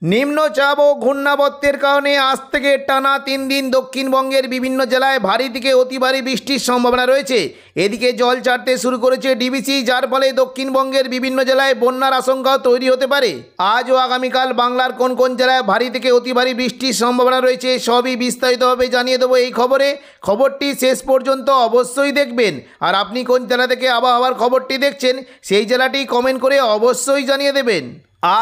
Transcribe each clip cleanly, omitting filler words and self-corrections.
নিম্নচাপ ও ঘূর্ণাবর্তের কারণে আজ থেকে টানা 3 দিন দক্ষিণবঙ্গের বিভিন্ন জেলায় ভারী থেকে অতি ভারী বৃষ্টির সম্ভাবনা রয়েছে। এদিকে জল ছাড়তে শুরু করেছে ডিবিসি, যার ফলে দক্ষিণবঙ্গের বিভিন্ন জেলায় বন্যার আশঙ্কা তৈরি হতে পারে। আজ ও আগামীকাল বাংলার কোন কোন জেলায় ভারী থেকে অতি ভারী বৃষ্টির সম্ভাবনা রয়েছে সবই বিস্তারিতভাবে জানিয়ে দেবো এই খবরে। খবরটি শেষ পর্যন্ত অবশ্যই দেখবেন। আর আপনি কোন জেলা থেকে আবহাওয়ার খবরটি দেখছেন সেই জেলাটি কমেন্ট করে অবশ্যই জানিয়ে দেবেন।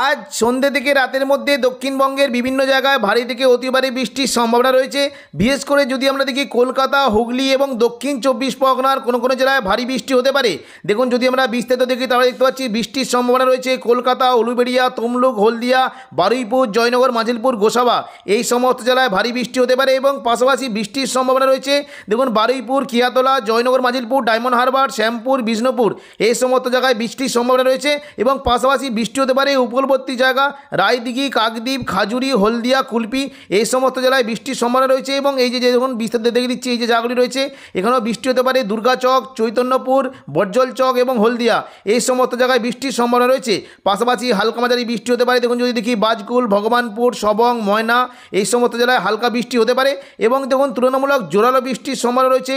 আজ সন্ধ্যে থেকে রাতের মধ্যে দক্ষিণবঙ্গের বিভিন্ন জায়গায় ভারী থেকে অতি ভারী বৃষ্টির সম্ভাবনা রয়েছে। বিশেষ করে যদি আমরা দেখি কলকাতা, হুগলি এবং দক্ষিণ 24 পরগনার কোনো কোনো জেলায় ভারী বৃষ্টি হতে পারে। দেখুন, যদি আমরা বিস্তারিত দেখি তাহলে দেখতে পাচ্ছি বৃষ্টির সম্ভাবনা রয়েছে কলকাতা, উলুবেড়িয়া, তমলুক, হলদিয়া, বারুইপুর, জয়নগর, মাজিলপুর, গোসাবা এই সমস্ত জেলায় ভারী বৃষ্টি হতে পারে। এবং পাশাপাশি বৃষ্টির সম্ভাবনা রয়েছে দেখুন বারুইপুর, কিয়াতলা, জয়নগর, মাজিলপুর, ডায়মন্ড হারবার, শ্যামপুর, বিষ্ণুপুর এই সমস্ত জায়গায় বৃষ্টির সম্ভাবনা রয়েছে। এবং পাশাপাশি বৃষ্টি হতে পারে উপকূলবর্তী জায়গা রায়দিঘি, কাকদ্বীপ, খাজুরি, হলদিয়া, কুলপি এই সমস্ত জেলায় বৃষ্টির সম্ভাবনা রয়েছে। এবং এই যে যখন বিস্তারিত দেখে দিচ্ছি এই যে জায়গাগুলি রয়েছে এখানেও বৃষ্টি হতে পারে দুর্গাচক, চৈতন্যপুর, বটজল চক এবং হলদিয়া এই সমস্ত জায়গায় বৃষ্টির সম্ভাবনা রয়েছে। পাশাপাশি হালকা মাঝারি বৃষ্টি হতে পারে। দেখুন, যদি দেখি বাজকুল, ভগবানপুর, সবং, ময়না এই সমস্ত জেলায় হালকা বৃষ্টি হতে পারে। এবং দেখুন তুলনামূলক জোরালো বৃষ্টির সম্ভাবনা রয়েছে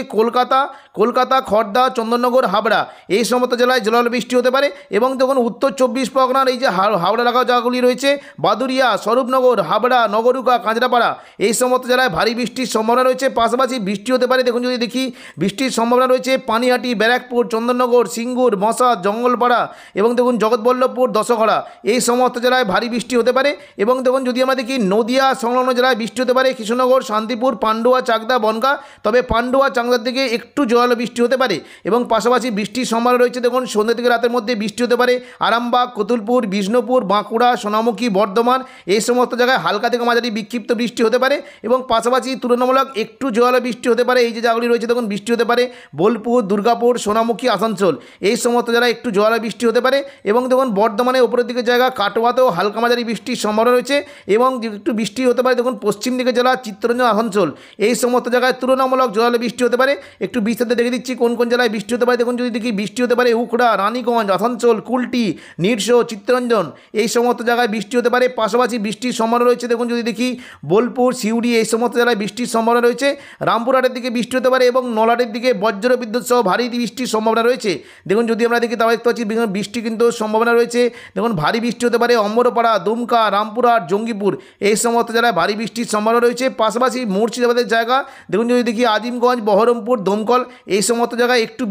কলকাতা, খড়দা, চন্দননগর, হাবড়া এই সমস্ত জেলায় জোরালো বৃষ্টি হতে পারে। এবং দেখুন উত্তর 24 পরগনার এই যে হাওড়া এলাকা জায়গাগুলি রয়েছে বাদুরিয়া, স্বরূপনগর, হাবড়া, নগরুকা, কাঁচরাপাড়া এই সমস্ত জেলায় ভারী বৃষ্টির সম্ভাবনা রয়েছে। পাশাপাশি বৃষ্টি হতে পারে। দেখুন, যদি দেখি বৃষ্টির সম্ভাবনা রয়েছে পানিহাটি, ব্যারাকপুর, চন্দননগর, সিঙ্গুর, মশা, জঙ্গলপাড়া এবং দেখুন জগৎবল্লভপুর, দশঘড়া এই সমস্ত জেলায় ভারী বৃষ্টি হতে পারে। এবং দেখুন যদি আমরা দেখি নদিয়া সংলগ্ন জেলায় বৃষ্টি হতে পারে কৃষ্ণনগর, শান্তিপুর, পান্ডুয়া, চাকদা, বনগাঁ, তবে পান্ডুয়া, চাকদার দিকে একটু জোরালো বৃষ্টি হতে পারে। এবং পাশাপাশি বৃষ্টির সম্ভাবনা রয়েছে দেখুন সন্ধ্যা থেকে রাতের মধ্যে বৃষ্টি হতে পারে আরামবাগ, কতুলপুর, বিষ্ণুপুর, বাঁকুড়া, সোনামুখী, বর্ধমান এই সমস্ত জায়গায় হালকা থেকে মাঝারি বিক্ষিপ্ত বৃষ্টি হতে পারে। এবং পাশাপাশি তুলনামূলক একটু জোরালো বৃষ্টি হতে পারে এই যে জায়গাগুলি রয়েছে দেখুন বৃষ্টি হতে পারে বোলপুর, দুর্গাপুর, সোনামুখী, আসানসোল এই সমস্ত জায়গায় একটু জোরালো বৃষ্টি হতে পারে। এবং দেখুন বর্ধমানে উপরের দিকের জায়গা কাটোয়াতেও হালকা মাঝারি বৃষ্টির সম্ভাবনা রয়েছে। এবং একটু বৃষ্টি হতে পারে দেখুন পশ্চিম দিকের জেলা চিত্তরঞ্জন, আসানসোল এই সমস্ত জায়গায় তুলনামূলক জোরালো বৃষ্টি হতে পারে। একটু বিস্তারিত দেখে দিচ্ছি কোন কোন জেলায় বৃষ্টি হতে পারে। দেখুন, যদি দেখি বৃষ্টি হতে পারে উখড়া, রানীগঞ্জ, আসানসোল, কুলটি, নিরসো, চিত্তরঞ্জন এই সমস্ত জায়গায় বৃষ্টি হতে পারে। পাশাপাশি বৃষ্টির সম্ভাবনা রয়েছে দেখুন যদি দেখি বোলপুর, সিউড়ি এই সমস্ত জেলায় বৃষ্টির সম্ভাবনা রয়েছে। রামপুরহাটের দিকে বৃষ্টি হতে পারে এবং নলহাটের দিকে বজ্র বিদ্যুৎ সহ ভারী বৃষ্টির সম্ভাবনা রয়েছে। দেখুন, যদি আমরা দেখি তাহলে দেখতে পাচ্ছি বৃষ্টি কিন্তু সম্ভাবনা রয়েছে। দেখুন ভারী বৃষ্টি হতে পারে অম্বরপাড়া, দুমকা, রামপুরহাট, জঙ্গিপুর এই সমস্ত জেলায় ভারী বৃষ্টির সম্ভাবনা রয়েছে। পাশাপাশি মুর্শিদাবাদের জায়গা দেখুন যদি দেখি আজিমগঞ্জ, বহরমপুর, দমকল এই সমস্ত জায়গায় একটু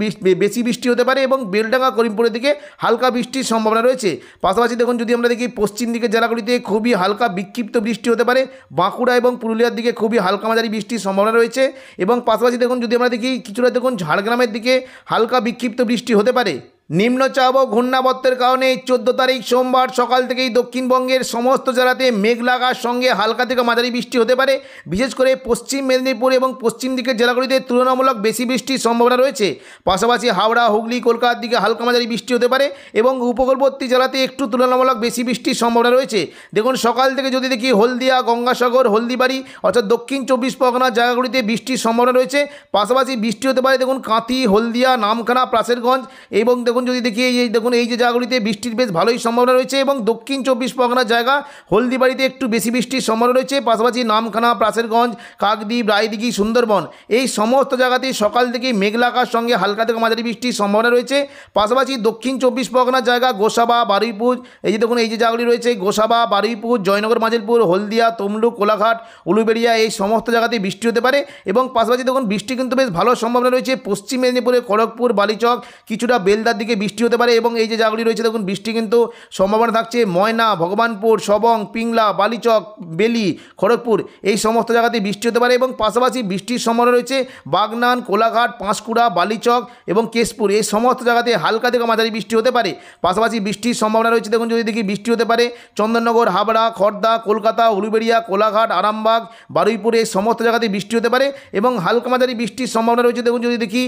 বেশি বৃষ্টি হতে পারে এবং বেলডাঙ্গা, করিমপুরের দিকে হালকা বৃষ্টির সম্ভাবনা রয়েছে। পাশাপাশি দেখুন যদি আমরা দেখি পশ্চিম দিকের জেলাগুলিতে খুবই হালকা বিক্ষিপ্ত বৃষ্টি হতে পারে বাঁকুড়া এবং পুরুলিয়ার দিকে খুবই হালকা মাঝারি বৃষ্টির সম্ভাবনা রয়েছে। এবং পাশাপাশি দেখুন যদি আমরা দেখি কিছুটা দেখুন ঝাড়গ্রামের দিকে হালকা বিক্ষিপ্ত বৃষ্টি হতে পারে। নিম্নচাপ ও ঘূর্ণাবর্তের কারণে 14 তারিখ সোমবার সকাল থেকেই দক্ষিণবঙ্গের সমস্ত জেলাতে মেঘ লাগার সঙ্গে হালকা থেকে মাঝারি বৃষ্টি হতে পারে। বিশেষ করে পশ্চিম মেদিনীপুর এবং পশ্চিম দিকের জেলাগুলিতে তুলনামূলক বেশি বৃষ্টির সম্ভাবনা রয়েছে। পাশাপাশি হাওড়া, হুগলি, কলকাতার দিকে হালকা মাঝারি বৃষ্টি হতে পারে এবং উপকূলবর্তী জেলাতে একটু তুলনামূলক বেশি বৃষ্টির সম্ভাবনা রয়েছে। দেখুন সকাল থেকে যদি দেখি হলদিয়া, গঙ্গাসাগর, হলদিবাড়ি অর্থাৎ দক্ষিণ 24 পরগনার জায়গাগুলিতে বৃষ্টির সম্ভাবনা রয়েছে। পাশাপাশি বৃষ্টি হতে পারে দেখুন কাঁথি, হলদিয়া, নামখানা, প্রাসেরগঞ্জ এবং দেখুন যদি দেখি দেখুন এই যে জায়গাগুলিতে বৃষ্টির বেশ ভালোই সম্ভাবনা রয়েছে। এবং দক্ষিণ 24 পরগনার জায়গা হলদিবাড়িতে একটু বেশি বৃষ্টির সম্ভাবনা রয়েছে। পাশাপাশি নামখানা, প্রাসেরগঞ্জ, কাকদ্বীপ, রায়দিঘি, সুন্দরবন এই সমস্ত জায়গাতেই সকাল থেকেই মেঘলা আকাশের সঙ্গে হালকা থেকে মাঝারি বৃষ্টির সম্ভাবনা রয়েছে। পাশাপাশি দক্ষিণ 24 পরগনার জায়গা গোসাবা, বারুইপুর এই যে দেখুন এই যে জায়গাগুলি রয়েছে গোসাবা, বারুইপুর, জয়নগর, মাজিলপুর, হলদিয়া, তমলুক, কোলাঘাট, উলুবেড়িয়া এই সমস্ত জায়গাতেই বৃষ্টি হতে পারে। এবং পাশাপাশি দেখুন বৃষ্টি কিন্তু বেশ ভালো সম্ভাবনা রয়েছে পশ্চিম মেদিনীপুরে খড়গপুর, বালিচক, কিছুটা বেলদার দিকে বৃষ্টি হতে পারে। এবং এই যে জায়গাগুলি রয়েছে দেখুন বৃষ্টি কিন্তু সম্ভাবনা থাকছে ময়না, ভগবানপুর, সবং, পিংলা, বালিচক, বেলি, খড়গপুর এই সমস্ত জায়গাতে বৃষ্টি হতে পারে। এবং পাশাপাশি বৃষ্টির সম্ভাবনা রয়েছে বাগনান, কোলাঘাট, পাঁশকুড়া, বালিচক এবং কেশপুর এই সমস্ত জায়গাতে হালকা থেকে মাঝারি বৃষ্টি হতে পারে। পাশাপাশি বৃষ্টির সম্ভাবনা রয়েছে দেখুন যদি দেখি বৃষ্টি হতে পারে চন্দননগর, হাবড়া, খড়দা, কলকাতা, উলুবেড়িয়া, কোলাঘাট, আরামবাগ, বারুইপুরে এই সমস্ত জায়গাতে বৃষ্টি হতে পারে। এবং হালকা মাঝারি বৃষ্টির সম্ভাবনা রয়েছে দেখুন যদি দেখি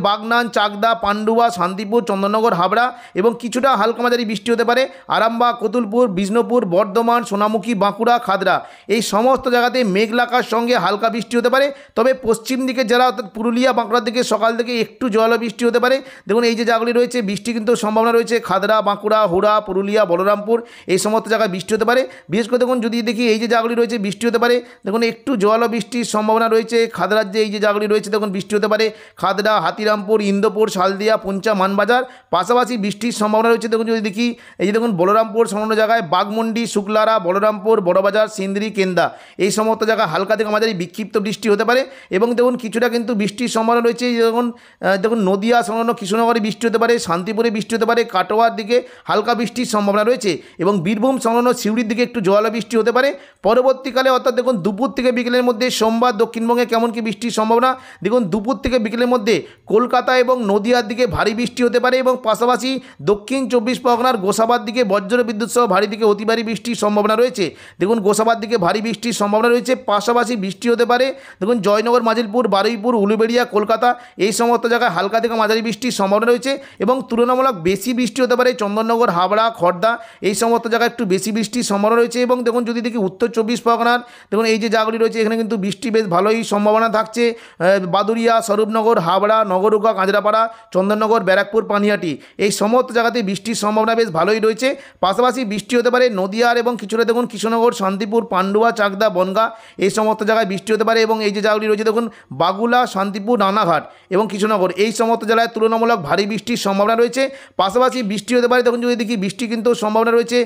বাগনান, চাকদা, পান্ডুয়া, শান্তিপুর, চন্দননগর, হাবড়া এবং কিছুটা হালকা মাঝারি বৃষ্টি হতে পারে আরামবাগ, কতুলপুর, বিষ্ণুপুর, বর্ধমান, সোনামুখী, বাঁকুড়া, খাদরা এই সমস্ত জায়গাতে মেঘলাকার সঙ্গে হালকা বৃষ্টি হতে পারে। তবে পশ্চিম দিকে যারা অর্থাৎ পুরুলিয়া, বাঁকুড়ার দিকে সকাল থেকে একটু জল বৃষ্টি হতে পারে। দেখুন এই যে জায়গাগুলি রয়েছে বৃষ্টি কিন্তু সম্ভাবনা রয়েছে খাদরা, বাঁকুড়া, হুড়া, পুরুলিয়া, বলরামপুর এই সমস্ত জায়গায় বৃষ্টি হতে পারে। বিশেষ করে দেখুন যদি দেখি এই যে জায়গাগুলি রয়েছে বৃষ্টি হতে পারে, দেখুন একটু জল বৃষ্টির সম্ভাবনা রয়েছে খাদরার যে এই যে জায়গাগুলি রয়েছে দেখুন বৃষ্টি হতে পারে খাদরা, হাতিরামপুর, ইন্দোপুর, শালদিয়া, পুঞ্চা, মানবাজার পাশাপাশি বৃষ্টির সম্ভাবনা রয়েছে। দেখুন যদি দেখি এই যে দেখুন বলরামপুর সংলগ্ন জায়গায় বাগমন্ডি, শুক্লারা, বলরামপুর, বড়বাজার, সিন্দ্রি, কেন্দা এই সমস্ত জায়গায় হালকা থেকে মাঝারি বিক্ষিপ্ত বৃষ্টি হতে পারে এবং দেখুন কিছুটা কিন্তু বৃষ্টির সম্ভাবনা রয়েছে। দেখুন নদিয়া সংলগ্ন কৃষ্ণনগরে বৃষ্টি হতে পারে, শান্তিপুরে বৃষ্টি হতে পারে, কাটোয়ার দিকে হালকা বৃষ্টির সম্ভাবনা রয়েছে এবং বীরভূম সংলগ্ন সিউড়ির দিকে একটু জল বৃষ্টি হতে পারে পরবর্তীকালে। অর্থাৎ দেখুন দুপুর থেকে বিকেলের মধ্যে সোমবার দক্ষিণবঙ্গে কেমন কি বৃষ্টির সম্ভাবনা, দেখুন দুপুর থেকে বিকেলের মধ্যে কলকাতা এবং নদিয়ার দিকে ভারী বৃষ্টি হতে পারে এবং পাশাপাশি দক্ষিণ 24 পরগনার গোসাবার দিকে বজ্র বিদ্যুৎ সহ ভারী থেকে অতি ভারী বৃষ্টির সম্ভাবনা রয়েছে। দেখুন গোসাবার দিকে ভারী বৃষ্টির সম্ভাবনা রয়েছে, পাশাপাশি বৃষ্টি হতে পারে দেখুন জয়নগর, মাজিলপুর, বারুইপুর, উলুবেড়িয়া, কলকাতা এই সমস্ত জায়গায় হালকা থেকে মাঝারি বৃষ্টির সম্ভাবনা রয়েছে এবং তুলনামূলক বেশি বৃষ্টি হতে পারে চন্দননগর, হাবড়া, খড়দা এই সমস্ত জায়গায় একটু বেশি বৃষ্টির সম্ভাবনা রয়েছে। এবং দেখুন যদি দেখি উত্তর 24 পরগনার দেখুন এই যে জায়গাগুলি রয়েছে এখানে কিন্তু বৃষ্টি বেশ ভালোই সম্ভাবনা থাকছে বাদুরিয়া, স্বরূপনগর, হাবড়া, নগরুকা, কাঁচরাপাড়া, চন্দননগর, ব্যারাকপুর, পানিহাটি এই সমস্ত জায়গাতে বৃষ্টির সম্ভাবনা বেশ ভালোই রয়েছে। পাশাপাশি বৃষ্টি হতে পারে নদিয়ার এবং কিছুটা দেখুন কৃষ্ণনগর, শান্তিপুর, পান্ডুয়া, চাকদা, বনগাঁ এই সমস্ত জায়গায় বৃষ্টি হতে পারে এবং এই যে জায়গাগুলি রয়েছে দেখুন বাগুলা, শান্তিপুর, রানাঘাট এবং কৃষ্ণনগর এই সমস্ত জেলায় তুলনামূলক ভারী বৃষ্টির সম্ভাবনা রয়েছে। পাশাপাশি বৃষ্টি হতে পারে দেখুন যদি দেখি বৃষ্টি কিন্তু সম্ভাবনা রয়েছে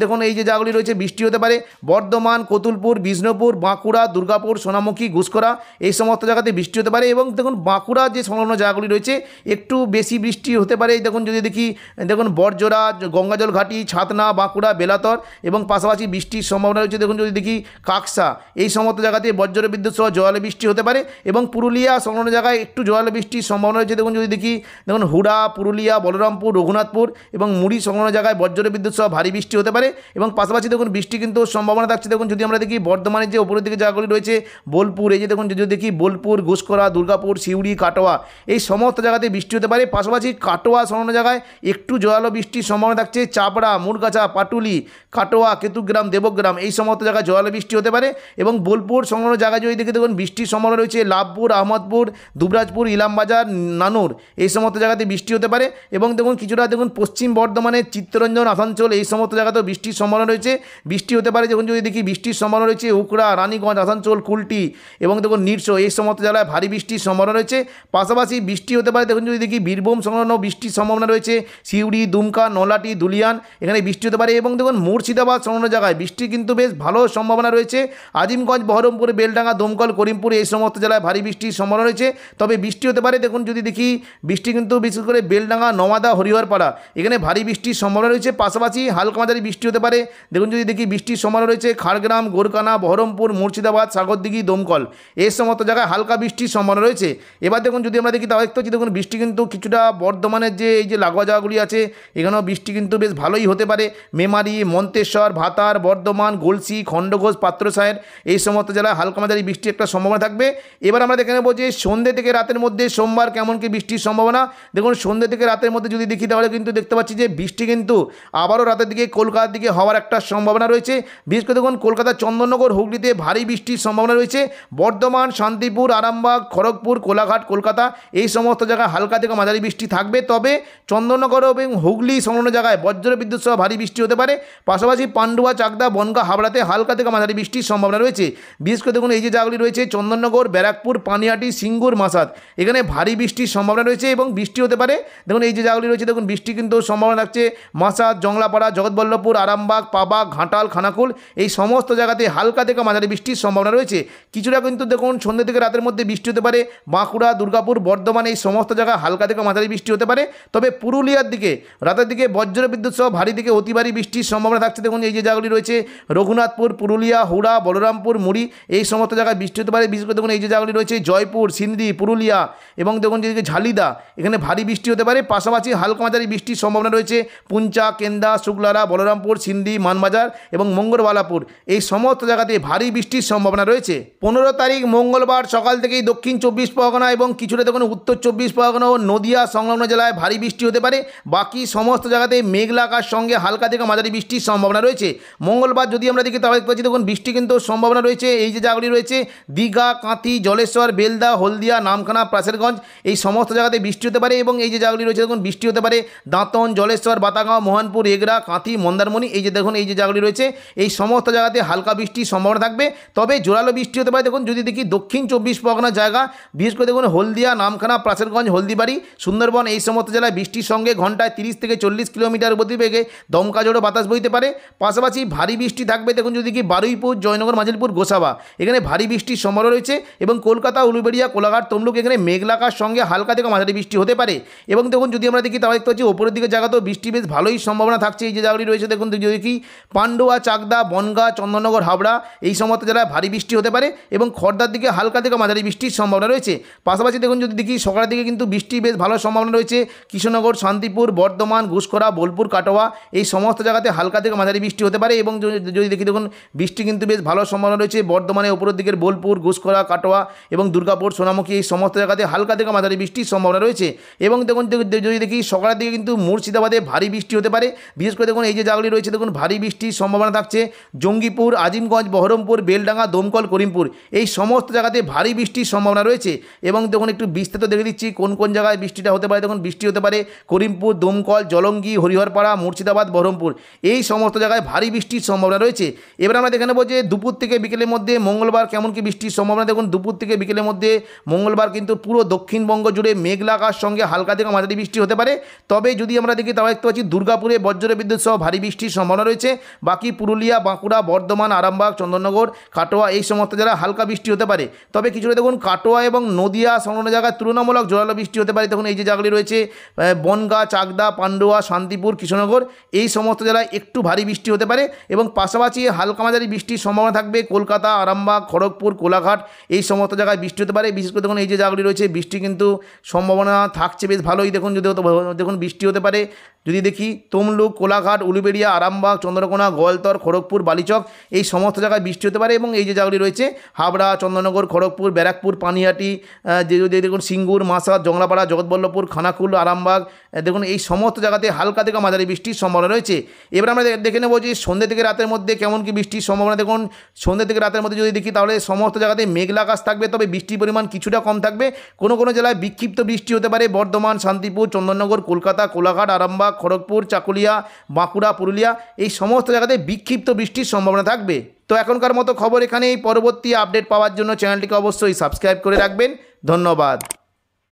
দেখুন এই যে জায়গাগুলি রয়েছে বৃষ্টি হতে পারে বর্ধমান, কতুলপুর, বিষ্ণুপুর, বাঁকুড়া, দুর্গাপুর, সোনামুখী, ঘুষকরা এই সমস্ত জায়গাতে বৃষ্টি হতে পারে এবং দেখুন বাঁকুড়া যে সংলগ্ন জায়গাগুলি রয়েছে একটু বেশি বৃষ্টি হতে পারে। দেখুন যদি দেখি দেখুন বড়জোড়া, গঙ্গাজল ঘাটি, ছাতনা, বাঁকুড়া, বেলাতর এবং পাশাপাশি বৃষ্টির সম্ভাবনা রয়েছে। দেখুন যদি দেখি কাকসা এই সমস্ত জায়গাতে বজ্র বিদ্যুৎ সহ জোয়ালে বৃষ্টি হতে পারে এবং পুরুলিয়া সংলগ্ন জায়গায় একটু জোয়ালে বৃষ্টির সম্ভাবনা রয়েছে। দেখুন যদি দেখি দেখুন হুড়া, পুরুলিয়া, বলরামপুর, রঘুনাথপুর এবং মুড়ি সংলগ্ন জায়গায় বজ্র বিদ্যুৎ সহ ভারী বৃষ্টি হতে পারে এবং পাশাপাশি দেখুন বৃষ্টি কিন্তু সম্ভাবনা থাকছে। দেখুন যদি আমরা দেখি বর্ধমানের যে উপরের দিকে জায়গাগুলি রয়েছে বোলপুর এই যে দেখুন যদি দেখি বোলপুর, ঘুষকরা, দুর্গাপুর, সিউড়ি, কাটোয়া এই সমস্ত জায়গাতে বৃষ্টি হতে পারে। পাশাপাশি কাটোয়া সংলগ্ন জায়গায় একটু জোরালো বৃষ্টির সম্ভাবনা থাকছে চাপড়া, মুরগাছা, পাটুলি, কাটোয়া, কেতুগ্রাম, দেবগ্রাম এই সমস্ত জায়গায় জোরালো বৃষ্টি হতে পারে এবং বোলপুর সংলগ্ন জায়গায় যদি দেখি দেখুন বৃষ্টির সম্ভাবনা রয়েছে লাভপুর, আহমদপুর, দুবরাজপুর, ইলামবাজার, নানুর এই সমস্ত জায়গাতে বৃষ্টি হতে পারে এবং দেখুন কিছুটা দেখুন পশ্চিম বর্ধমানের চিত্তরঞ্জন, আসানসোল এই সমস্ত জায়গাতেও বৃষ্টির সম্ভাবনা রয়েছে বৃষ্টি হতে পারে। দেখুন যদি দেখি বৃষ্টির সম্ভাবনা রয়েছে উকড়া, রানীগঞ্জ, আসানসোল, কুলটি এবং দেখুন নিরসো এই সমস্ত জায়গায় ভারী বৃষ্টির সম্ভাবনা রয়েছে। পাশাপাশি বৃষ্টি হতে পারে দেখুন যদি দেখি বীরভূম সংলগ্ন বৃষ্টির সম্ভাবনা রয়েছে সিউড়ি, দুমকা, নলাটি, দুলিয়ান এখানে বৃষ্টি হতে পারে এবং দেখুন মুর্শিদাবাদ সংলগ্ন জায়গায় বৃষ্টি কিন্তু বেশ ভালো সম্ভাবনা রয়েছে আজিমগঞ্জ, বহরমপুর, বেলডাঙ্গা, দমকল, করিমপুর এই সমস্ত জেলায় ভারী বৃষ্টির সম্ভাবনা রয়েছে। তবে বৃষ্টি হতে পারে দেখুন যদি দেখি বৃষ্টি কিন্তু বিশেষ করে বেলডাঙ্গা, নওয়াদা, হরিহরপাড়া এখানে ভারী বৃষ্টির সম্ভাবনা রয়েছে। পাশাপাশি হালকা মাঝারি বৃষ্টি হতে পারে দেখুন যদি দেখি বৃষ্টির সম্ভাবনা রয়েছে খাড়গ্রাম, গোরকানা, বহরমপুর, মুর্শিদাবাদ, সাগরদিঘি, দমকল এই সমস্ত জায়গায় হালকা বৃষ্টির সম্ভাবনা রয়েছে। এবার দেখুন যদি আমরা দেখি তাও দেখতে পাচ্ছি দেখুন বৃষ্টি কিন্তু কিছুটা বর্ধমানের যে এই যে লাগোয়া জায়গাগুলি আছে এখানেও বৃষ্টি কিন্তু বেশ ভালোই হতে পারে মেমারি, মন্তেশ্বর, ভাতার, বর্ধমান, গলসি, খণ্ডঘোষ, পাত্রসায়ের এই সমস্ত জেলায় হালকা মাঝারি বৃষ্টির একটা সম্ভাবনা থাকবে। এবার আমরা দেখে নেব যে সন্ধ্যে থেকে রাতের মধ্যে সোমবার কেমন কি বৃষ্টির সম্ভাবনা। দেখুন সন্ধ্যে থেকে রাতের মধ্যে যদি দেখি তাহলে কিন্তু দেখতে পাচ্ছি যে বৃষ্টি কিন্তু আবারও রাতের দিকে কলকাতার দিকে হওয়ার একটা সম্ভাবনা রয়েছে। বিশেষ করে দেখুন কলকাতার চন্দননগর, হুগলিতে ভারী বৃষ্টির সম্ভাবনা রয়েছে। বর্ধমান, শান্তিপুর, আরামবাগ, খড়গপুর, কোলাঘাট, কলকাতা এই সমস্ত জায়গায় হালকা থেকে মাঝারি বৃষ্টি থাকবে। তবে চন্দননগর এবং হুগলি সংলগ্ন জায়গায় বজ্র বিদ্যুৎ সহ ভারী বৃষ্টি হতে পারে। পাশাপাশি পান্ডুয়া, চাকদা, বনগাঁ, হাবড়াতে হালকা থেকে মাঝারি বৃষ্টির সম্ভাবনা রয়েছে। বিশেষ করে দেখুন এই যে জায়গাগুলি রয়েছে চন্দননগর, ব্যারাকপুর, পানিহাটি, সিঙ্গুর, মাসাদ এখানে ভারী বৃষ্টির সম্ভাবনা রয়েছে এবং বৃষ্টি হতে পারে। দেখুন এই যে জায়গাগুলি রয়েছে দেখুন বৃষ্টি কিন্তু সম্ভাবনা থাকছে মাসাদ, জংলাপাড়া, জগৎবল্লভপুর, আরামবাগ, পাবাগ, ঘাটাল, খানাকুল এই সমস্ত জায়গাতে হালকা থেকে মাঝারি বৃষ্টির সম্ভাবনা রয়েছে। কিছুটা কিন্তু দেখুন সন্ধ্যে থেকে রাতের মধ্যে বৃষ্টি হতে পারে বাঁকুড়া, দুর্গাপুর, বর্ধমান এই সমস্ত জায়গায় হালকা থেকে মাঝারি বৃষ্টি হতে পারে। তবে পুরুলিয়ার দিকে রাতের দিকে বজ্র বিদ্যুৎ সহ ভারী থেকে অতি ভারী বৃষ্টির সম্ভাবনা থাকছে। দেখুন এই যে জায়গাগুলি রয়েছে রঘুনাথপুর, পুরুলিয়া, হুড়া, বলরামপুর, মুড়ি এই সমস্ত জায়গায় বৃষ্টি হতে পারে। বিশেষ করে দেখুন এই যে জায়গাগুলি রয়েছে জয়পুর, সিন্দ্রি, পুরুলিয়া এবং দেখুন যেদিকে ঝালিদা এখানে ভারী বৃষ্টি হতে পারে। পাশাপাশি হালকা মাঝারি বৃষ্টির সম্ভাবনা রয়েছে পুঞ্চা, কেন্দা, শুক্লারা, বলরামপুর, সিন্দি, মানবাজার এবং মঙ্গলবালাপুর এই সমস্ত জায়গাতে ভারী বৃষ্টির সম্ভাবনা রয়েছে। 15 তারিখ মঙ্গলবার সকাল থেকেই দক্ষিণ 24 পরগনা এবং কিছুটা দেখুন উত্তর 24 পরগনা ও নদিয়া সংলগ্ন সংলগ্ন জেলায় ভারী বৃষ্টি হতে পারে। বাকি সমস্ত জায়গাতে মেঘলা আকাশ সঙ্গে হালকা থেকে মাঝারি বৃষ্টির সম্ভাবনা রয়েছে। মঙ্গলবার যদি আমরা দেখি তাহলে দেখতে পাচ্ছি দেখুন বৃষ্টি কিন্তু সম্ভাবনা রয়েছে। এই যে জায়গাগুলি রয়েছে দীঘা, কাঁথি, জলেশ্বর, বেলদা, হলদিয়া, নামখানা, প্রাচেরগঞ্জ, এই সমস্ত জায়গাতে বৃষ্টি হতে পারে। এবং এই যে জায়গাগুলি রয়েছে দেখুন বৃষ্টি হতে পারে দাঁতন, জলেশ্বর, বাতাগাঁও, মোহনপুর, এগরা, কাঁথি, মন্দারমণি, এই যে দেখুন এই যে জায়গাগুলি রয়েছে এই সমস্ত জায়গাতে হালকা বৃষ্টির সম্ভাবনা থাকবে। তবে জোরালো বৃষ্টি হতে পারে। দেখুন যদি দেখি দক্ষিণ 24 পরগনার জায়গা, বিশেষ করে দেখুন হলদিয়া, নামখানা, প্রাচেরগঞ্জ, হলদিবাড়ি, সুন্দরবন, এই সমস্ত জেলায় বৃষ্টির সঙ্গে ঘন্টায় 30 থেকে 40 কিলোমিটার গতিবেগে দমকা ঝোড়ো বাতাস বইতে পারে। পাশাপাশি ভারী বৃষ্টি থাকবে। দেখুন যদি কি বারুইপুর, জয়নগর, মাজিলপুর, গোসাবা, এখানে ভারী বৃষ্টির সম্ভাবনা রয়েছে। এবং কলকাতা, উলুবেড়িয়া, কোলাঘাট, তমলুক, এখানে মেঘলা আকাশ সঙ্গে হালকা থেকে মাঝারি বৃষ্টি হতে পারে। এবং দেখুন যদি আমরা দেখি তাহলে দেখতে পাচ্ছি ওপরের দিকে জায়গাতেও বৃষ্টি বেশ ভালোই সম্ভাবনা থাকছে। এই যে জায়গাগুলি রয়েছে দেখুন যদি দেখি পান্ডুয়া, চাকদা, বনগাঁ, চন্দননগর, হাবড়া, এই সমস্ত জেলায় ভারী বৃষ্টি হতে পারে। এবং খড়দার দিকে হালকা থেকে মাঝারি বৃষ্টির সম্ভাবনা রয়েছে। পাশাপাশি দেখুন যদি দেখি সকালের দিকে কিন্তু বৃষ্টি বেশ ভালো সম্ভাবনা রয়েছে। কৃষ্ণনগর, শান্তিপুর, বর্ধমান, ঘুষখরা, বোলপুর, কাটোয়া, এই সমস্ত জায়গাতে হালকা থেকে মাঝারি বৃষ্টি হতে পারে। এবং যদি দেখি দেখুন বৃষ্টি কিন্তু বেশ ভালো সম্ভাবনা রয়েছে বর্ধমানে, উপরের দিকের বোলপুর, ঘুষখরা, কাটোয়া এবং দুর্গাপুর, সোনামুখী, এই সমস্ত জায়গাতে হালকা থেকে মাঝারি বৃষ্টির সম্ভাবনা রয়েছে। এবং দেখুন যদি দেখি সকালের দিকে কিন্তু মুর্শিদাবাদে ভারী বৃষ্টি হতে পারে। বিশেষ করে দেখুন এই যে জায়গাগুলি রয়েছে দেখুন ভারী বৃষ্টির সম্ভাবনা থাকছে জঙ্গিপুর, আজিমগঞ্জ, বহরমপুর, বেলডাঙ্গা, দমকল, করিমপুর, এই সমস্ত জায়গাতে ভারী বৃষ্টির সম্ভাবনা রয়েছে। এবং দেখুন একটু বিস্তারিত দেখে দিচ্ছি কোন কোন জায়গায় বৃষ্টিটা হতে পারে। দেখুন বৃষ্টি হতে পারে করিমপুর, দমকল, জলঙ্গি, হরিহরপাড়া, মুর্শিদাবাদ, বহরমপুর, এই সমস্ত জায়গায় ভারী বৃষ্টির সম্ভাবনা রয়েছে। এবার আমরা দেখে নেব যে দুপুর থেকে বিকেলের মধ্যে মঙ্গলবার কেমন কি বৃষ্টির সম্ভাবনা। দেখুন দুপুর থেকে বিকেলের মধ্যে মঙ্গলবার কিন্তু পুরো দক্ষিণবঙ্গ জুড়ে মেঘলা আকাশ সঙ্গে হালকা থেকে মাঝারি বৃষ্টি হতে পারে। তবে যদি আমরা দেখি তাহলে দেখতে পাচ্ছি দুর্গাপুরে বজ্র বিদ্যুৎ সহ ভারী বৃষ্টির সম্ভাবনা রয়েছে। বাকি পুরুলিয়া, বাঁকুড়া, বর্ধমান, আরামবাগ, চন্দননগর, কাটোয়া, এই সমস্ত জায়গায় হালকা বৃষ্টি হতে পারে। তবে কিছুটা দেখুন কাটোয়া এবং নদিয়া সংলগ্ন জায়গায় তুলনামূলক জোরালো বৃষ্টি হতে পারে। দেখুন এই যে জায়গাগুলি রয়েছে বনগাঁ, চাকদা, পান্ডুয়া, শান্তিপুর, কৃষ্ণনগর, এই সমস্ত জেলায় একটু ভারী বৃষ্টি হতে পারে। এবং পাশাপাশি হালকা মাঝারি বৃষ্টির সম্ভাবনা থাকবে কলকাতা, আরামবাগ, খড়গপুর, কোলাঘাট, এই সমস্ত জায়গায় বৃষ্টি হতে পারে। বিশেষ করে দেখুন এই যে জায়গাগুলি রয়েছে বৃষ্টি কিন্তু সম্ভাবনা থাকছে বেশ ভালোই। দেখুন যদি দেখুন বৃষ্টি হতে পারে। যদি দেখি তমলুক, কোলাঘাট, উলুবেড়িয়া, আরামবাগ, চন্দ্রকোনা, গোয়ালতর, খড়গপুর, বালিচক, এই সমস্ত জায়গায় বৃষ্টি হতে পারে। এবং এই যে জায়গাগুলি রয়েছে হাবড়া, চন্দননগর, খড়গপুর, ব্যারাকপুর, পানিহাটি, যে দেখুন সিঙ্গুর, মাসাদ, জংলাপাড়া, জগৎবল্লভপুর, খানাকুল, আরামবাগ, দেখুন এই সমস্ত জায়গাতে হালকা থেকে মাঝারি বৃষ্টির সম্ভাবনা রয়েছে। এবার আমরা দেখে নেব যে সন্ধ্যে থেকে রাতের মধ্যে কেমন কি বৃষ্টির সম্ভাবনা। দেখুন সন্ধ্যে থেকে রাতের মধ্যে যদি দেখি তাহলে সমস্ত জায়গাতে মেঘলা আকাশ থাকবে। তবে বৃষ্টির পরিমাণ কিছুটা কম থাকবে। কোনো কোনো জেলায় বিক্ষিপ্ত বৃষ্টি হতে পারে বর্ধমান, শান্তিপুর, চন্দননগর, কলকাতা, কোলাঘাট, আরামবাগ, খড়গপুর, চাকুলিয়া, বাঁকুড়া, পুরুলিয়া, এই সমস্ত জায়গাতে বিক্ষিপ্ত বৃষ্টির সম্ভাবনা থাকবে। তো এখনকার মতো খবর এখানেই। পরবর্তী আপডেট পাওয়ার জন্য চ্যানেলটিকে অবশ্যই সাবস্ক্রাইব করে রাখবেন। ধন্যবাদ।